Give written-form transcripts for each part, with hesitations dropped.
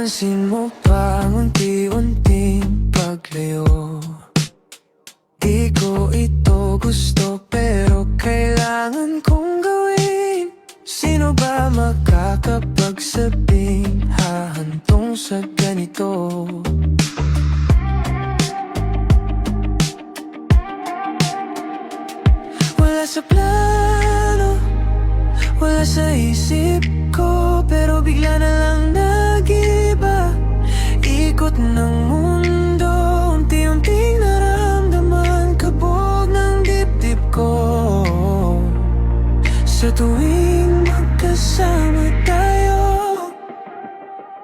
Napansin mo pa ang unti-unting paglayo? Di ko ito gusto pero kailangan kong gawin. Sino ba makakapagsabing hahantong sa ganito? Wala sa plano, wala sa isip ko, pero bigla na lang nag-iba. Ikot ng mundo, unti-unting naramdaman, kabog ng dibdib ko. Sa tuwing magkasama tayo,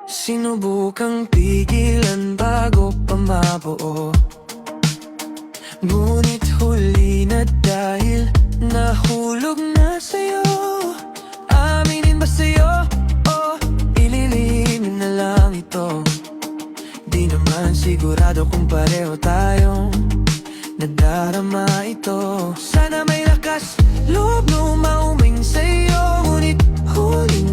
sinubukang pigilan bago pa mabuo. Ngunit huli na dahil nahulog na sa'yo. Aminin ba sa'yo? O ililihim na lang ito? Di naman sigurado kung pareho tayong nadarama ito. Sana may lakas loob na umauwing sa'yo, ngunit huli